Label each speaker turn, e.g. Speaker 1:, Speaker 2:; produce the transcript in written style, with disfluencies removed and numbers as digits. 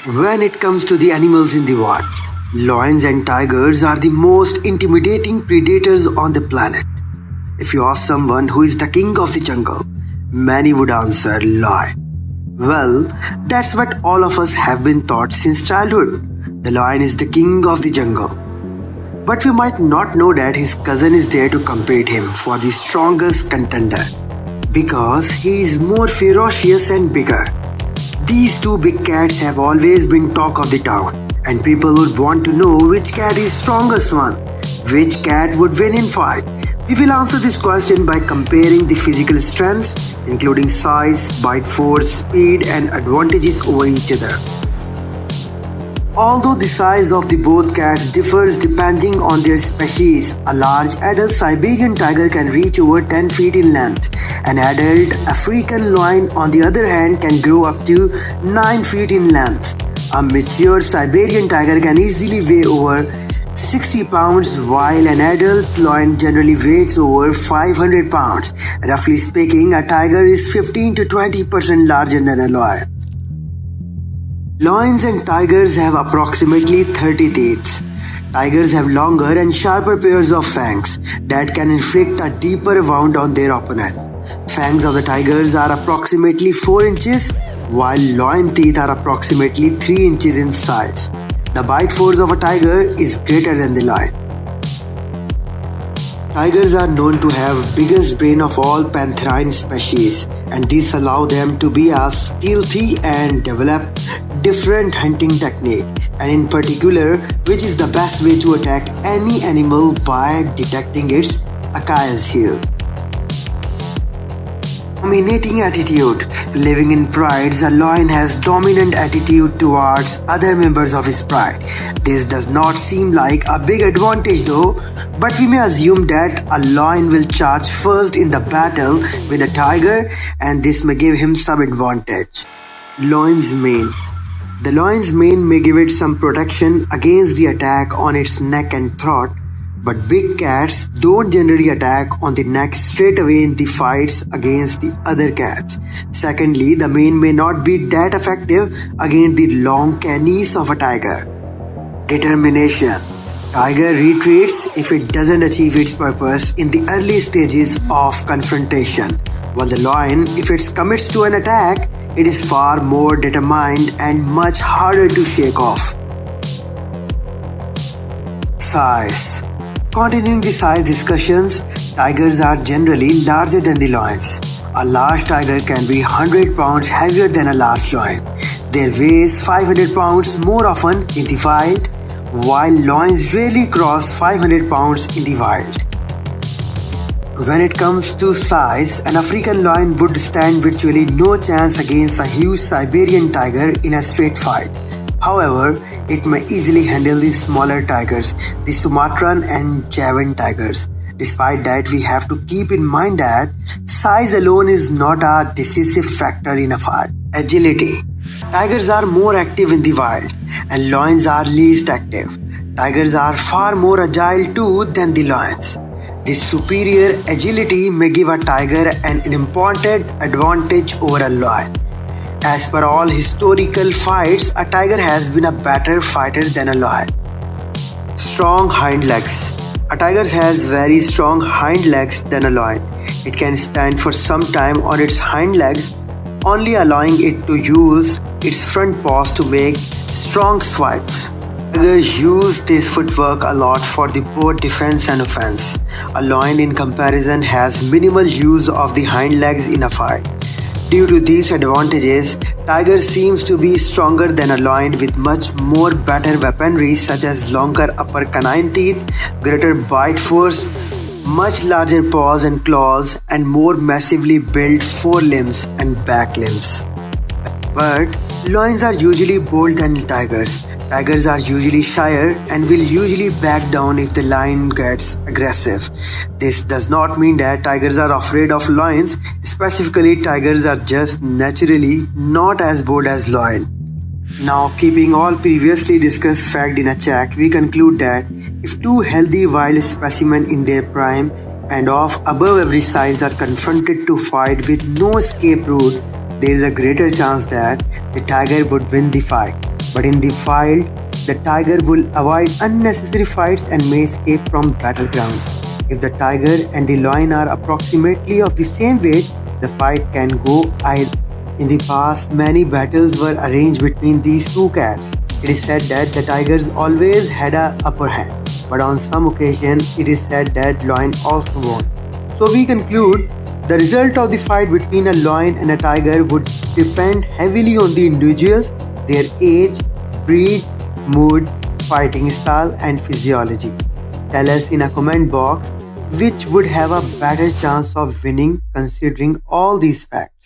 Speaker 1: When it comes to the animals in the wild, lions and tigers are the most intimidating predators on the planet. If you ask someone who is the king of the jungle, many would answer lion. Well, that's what all of us have been taught since childhood. The lion is the king of the jungle. But we might not know that his cousin is there to compete him for the strongest contender. Because he is more ferocious and bigger. These two big cats have always been talk of the town, and people would want to know which cat is strongest one, which cat would win in fight. We will answer this question by comparing the physical strengths, including size, bite force, speed, and advantages over each other. Although the size of the both cats differs depending on their species, a large adult Siberian tiger can reach over 10 feet in length. An adult African lion, on the other hand, can grow up to 9 feet in length. A mature Siberian tiger can easily weigh over 60 pounds, while an adult lion generally weighs over 500 pounds. Roughly speaking, a tiger is 15 to 20% larger than a lion. Lions and tigers have approximately 30 teeth. Tigers have longer and sharper pairs of fangs that can inflict a deeper wound on their opponent. Fangs of the tigers are approximately 4 inches, while lion teeth are approximately 3 inches in size. The bite force of a tiger is greater than the lion. Tigers are known to have biggest brain of all pantherine species, and this allow them to be as stealthy and develop different hunting technique, and in particular, which is the best way to attack any animal by detecting its Achilles heel. Dominating attitude. Living in pride, a lion has dominant attitude towards other members of his pride. This does not seem like a big advantage though, but we may assume that a lion will charge first in the battle with a tiger, and this may give him some advantage. Lion's mane. The lion's mane may give it some protection against the attack on its neck and throat, but big cats don't generally attack on the neck straight away in the fights against the other cats. Secondly, the mane may not be that effective against the long canines of a tiger. Determination. Tiger retreats if it doesn't achieve its purpose in the early stages of confrontation, while the lion, if it commits to an attack, it is far more determined and much harder to shake off. Size. Continuing the size discussions, tigers are generally larger than the lions. A large tiger can be 100 pounds heavier than a large lion. They weigh 500 pounds more often in the wild, while lions rarely cross 500 pounds in the wild. When it comes to size, an African lion would stand virtually no chance against a huge Siberian tiger in a straight fight. However, it may easily handle the smaller tigers, the Sumatran and Javan tigers. Despite that, we have to keep in mind that size alone is not a decisive factor in a fight. Agility. Tigers are more active in the wild, and lions are least active. Tigers are far more agile too than the lions. This superior agility may give a tiger an important advantage over a lion. As per all historical fights, a tiger has been a better fighter than a lion. Strong hind legs. A tiger has very strong hind legs than a lion. It can stand for some time on its hind legs, only allowing it to use its front paws to make strong swipes. Tigers use this footwork a lot for the both defense and offense. A lion, in comparison, has minimal use of the hind legs in a fight. Due to these advantages, tiger seems to be stronger than a lion with much more better weaponry such as longer upper canine teeth, greater bite force, much larger paws and claws, and more massively built forelimbs and back limbs. But lions are usually bold than tigers. Tigers are usually shyer and will usually back down if the lion gets aggressive. This does not mean that tigers are afraid of lions. Specifically, tigers are just naturally not as bold as lions. Now, keeping all previously discussed facts in a check, we conclude that if two healthy wild specimens in their prime and of above average size are confronted to fight with no escape route, there is a greater chance that the tiger would win the fight. But in the wild, the tiger will avoid unnecessary fights and may escape from battleground. If the tiger and the lion are approximately of the same weight, the fight can go either. In the past, many battles were arranged between these two cats. It is said that the tigers always had a upper hand, but on some occasion, it is said that lion also won. So we conclude the result of the fight between a lion and a tiger would depend heavily on the individuals, their age, breed, mood, fighting style, and physiology. Tell us in a comment box which would have a better chance of winning considering all these facts.